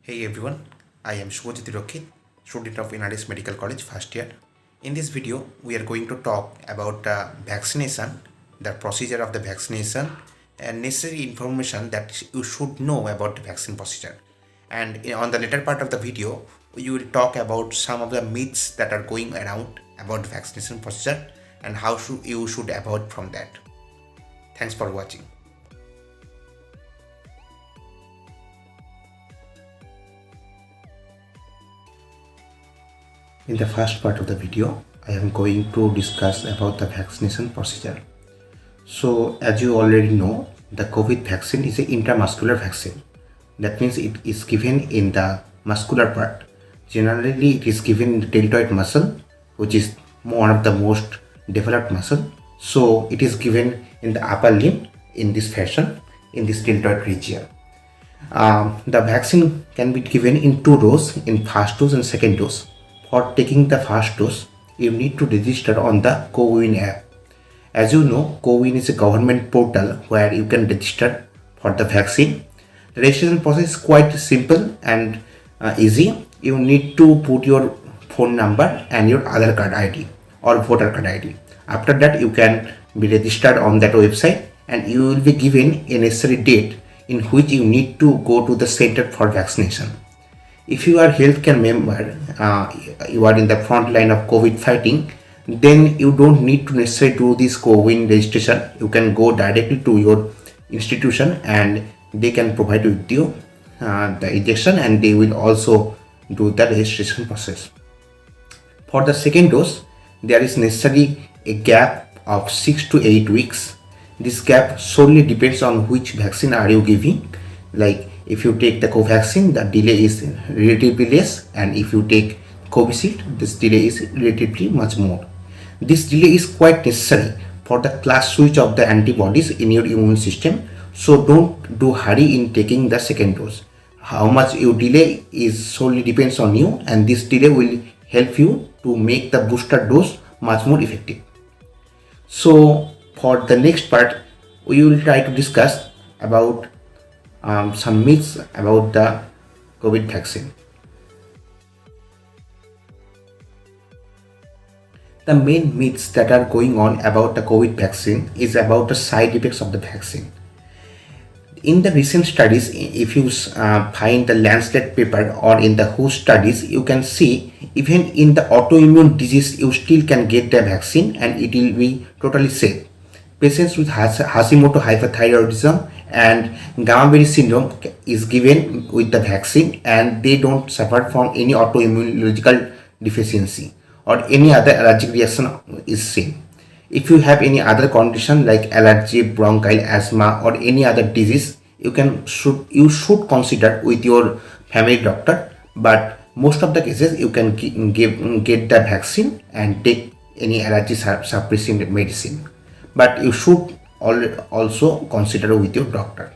Hey everyone, I am Shubhajyoti Rokit, student of NRS Medical College first year. In this video, we are going to talk about vaccination, the procedure of the vaccination, and necessary information that you should know about the vaccine procedure. And on the later part of the video, we will talk about some of the myths that are going around about the vaccination procedure and how you should avoid from that. Thanks for watching. In the first part of the video, I am going to discuss about the vaccination procedure. So as you already know, the COVID vaccine is an intramuscular vaccine. That means it is given in the muscular part. Generally, it is given in the deltoid muscle, which is one of the most developed muscle. So it is given in the upper limb in this fashion, in this deltoid region. The vaccine can be given in two doses, in first dose and second dose. For taking the first dose, you need to register on the CoWIN app. As you know, CoWIN is a government portal where you can register for the vaccine. The registration process is quite simple and easy. You need to put your phone number and your Aadhaar card ID or voter card ID. After that, you can be registered on that website and you will be given a necessary date in which you need to go to the center for vaccination. If you are healthcare member, you are in the front line of COVID fighting, then you don't need to necessarily do this CoWIN registration. You can go directly to your institution and they can provide with you the injection, and they will also do the registration process. For the second dose, there is necessary a gap of 6 to 8 weeks. This gap solely depends on which vaccine are you giving. Like if you take the Covaxin, the delay is relatively less, and if you take Covishield, this delay is relatively much more. This delay is quite necessary for the class switch of the antibodies in your immune system. So don't do hurry in taking the second dose. How much you delay is solely depends on you, and this delay will help you to make the booster dose much more effective. So for the next part, we will try to discuss about some myths about the COVID vaccine. The main myths that are going on about the COVID vaccine is about the side effects of the vaccine. In the recent studies, if you find the Lancet paper or in the WHO studies, you can see even in the autoimmune disease, you still can get the vaccine and it will be totally safe. Patients with Hashimoto hyperthyroidism and Gamma-Berry syndrome is given with the vaccine and they don't suffer from any autoimmunological deficiency or any other allergic reaction is seen. If you have any other condition like allergy, bronchial asthma or any other disease, you should consider with your family doctor, but most of the cases you can get the vaccine and take any allergy suppressing medicine, but you should also consider with your doctor.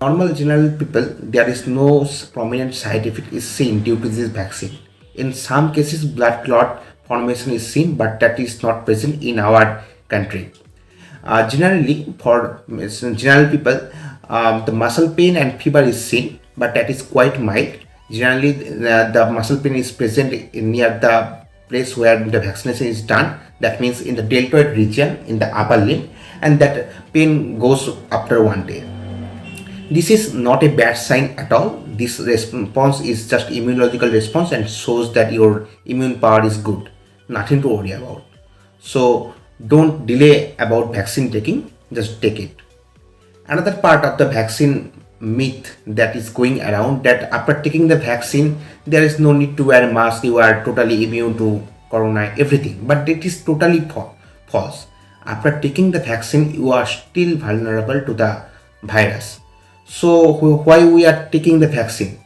Normal general people, there is no prominent side effect is seen due to this vaccine. In some cases, blood clot formation is seen, but that is not present in our country. Generally, for general people, the muscle pain and fever is seen, but that is quite mild. Generally, the muscle pain is present near the place where the vaccination is done. That means in the deltoid region in the upper limb, and that pain goes after one day. This is not a bad sign at all. This response is just immunological response and shows that your immune power is good. Nothing to worry about. So don't delay about vaccine taking, just take it. Another part of the vaccine myth that is going around, that after taking the vaccine there is no need to wear a mask, you are totally immune to corona, everything, but it is totally false. After taking the vaccine you are still vulnerable to the virus. So why we are taking the vaccine?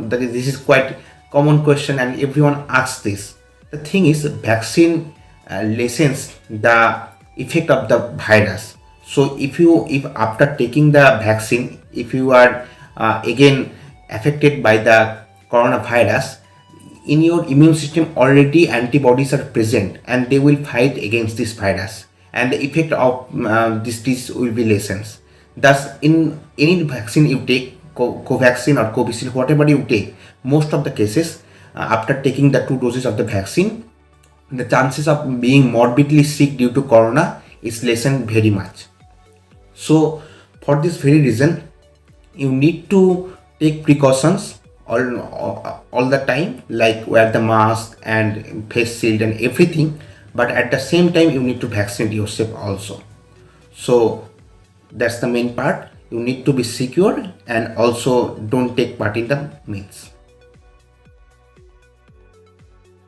This is quite common question and everyone asks this. The thing is, vaccine lessens the effect of the virus. So if after taking the vaccine, if you are again affected by the coronavirus, in your immune system already antibodies are present and they will fight against this virus, and the effect of this disease will be lessened. Thus, in any vaccine you take, Covaxin or Covishield, whatever you take, most of the cases, after taking the 2 doses of the vaccine, the chances of being morbidly sick due to corona is lessened very much. So, for this very reason, you need to take precautions all the time, like wear the mask and face shield and everything, but at the same time you need to vaccinate yourself also. So that's the main part. You need to be secure and also don't take part in the myths.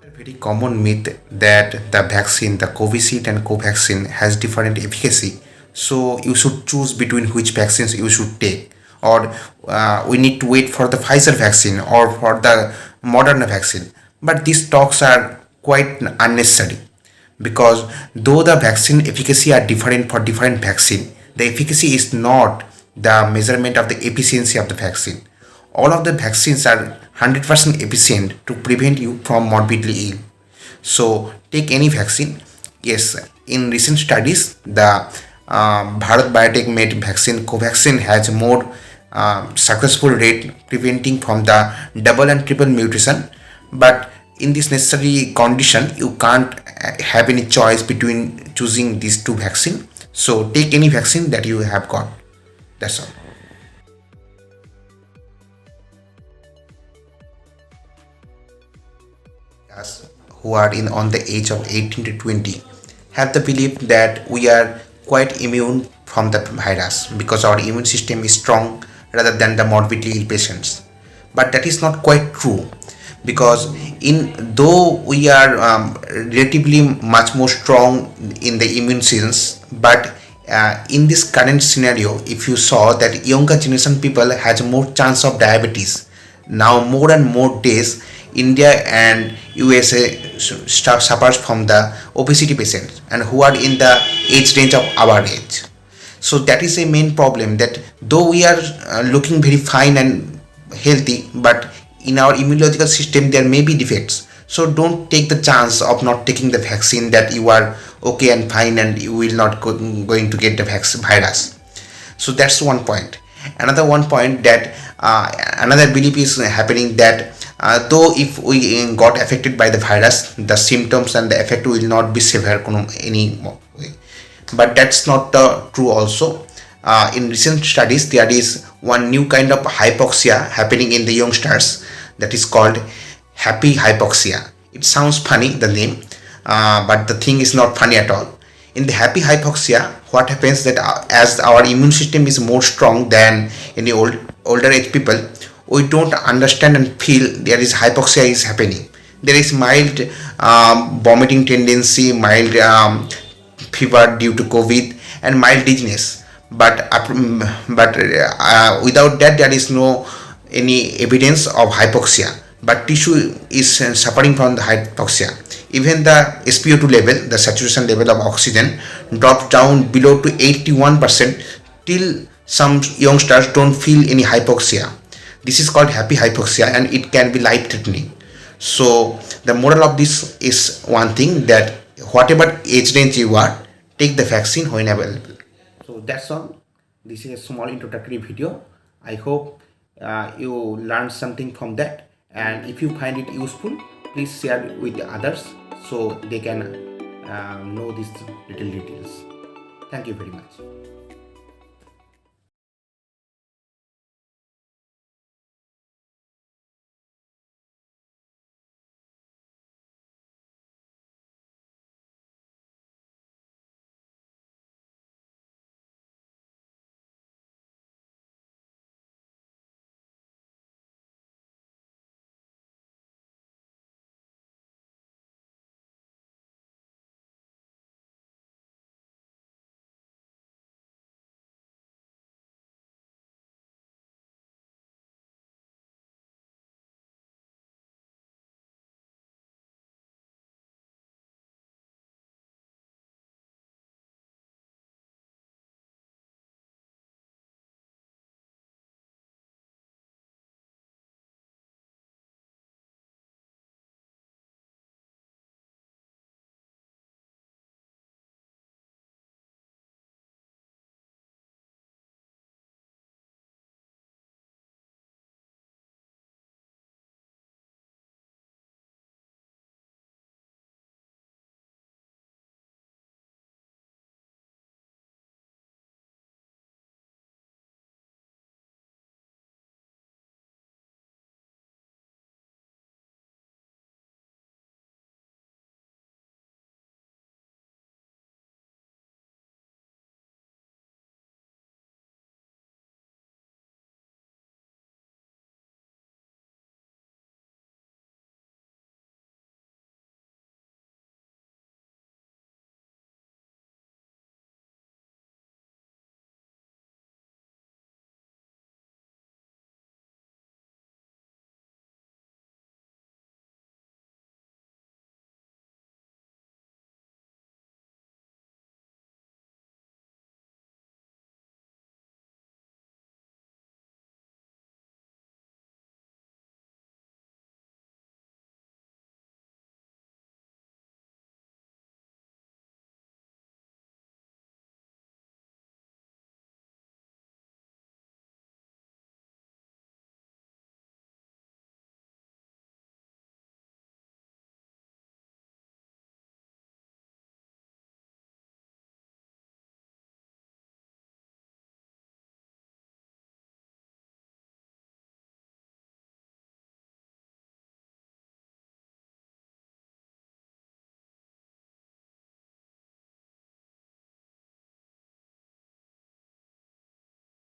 A very common myth that the vaccine, the Covishield and Covaxin, has different efficacy. So you should choose between which vaccines you should take, or we need to wait for the Pfizer vaccine or for the Moderna vaccine. But these talks are quite unnecessary, because though the vaccine efficacy are different for different vaccine, the efficacy is not the measurement of the efficiency of the vaccine. All of the vaccines are 100% efficient to prevent you from morbidly ill. So take any vaccine. Yes, in recent studies, the Bharat Biotech made vaccine Covaxin has more successful rate preventing from the double and triple mutation. But in this necessary condition, you can't have any choice between choosing these two vaccine. So take any vaccine that you have got. That's all. Us who are in on the age of 18 to 20 have the belief that we are quite immune from the virus because our immune system is strong rather than the morbidly ill patients. But that is not quite true, because in though we are relatively much more strong in the immune systems, but in this current scenario, if you saw that younger generation people has more chance of diabetes. Now more and more days, India and USA suffers from the obesity patients and who are in the age range of our age. So that is a main problem, that though we are looking very fine and healthy, but in our immunological system there may be defects. So don't take the chance of not taking the vaccine that you are okay and fine and you will not going to get the virus. So that's one point. Another one point that another belief is happening that though if we got affected by the virus, the symptoms and the effect will not be severe any way. But that's not true also. In recent studies, there is one new kind of hypoxia happening in the youngsters, that is called happy hypoxia. It sounds funny, the name, but the thing is not funny at all. In the happy hypoxia, what happens that as our immune system is more strong than any older age people, we don't understand and feel there is hypoxia is happening. There is mild vomiting tendency, mild fever due to COVID, and mild dizziness. But without that, there is no any evidence of hypoxia. But tissue is suffering from the hypoxia. Even the SpO2 level, the saturation level of oxygen, drops down below to 81% till some youngsters don't feel any hypoxia. This is called happy hypoxia and it can be life threatening. So the moral of this is one thing, that whatever age range you are, take the vaccine when available. So that's all. This is a small introductory video. I hope you learned something from that, and if you find it useful, please share it with others so they can know these little details. Thank you very much.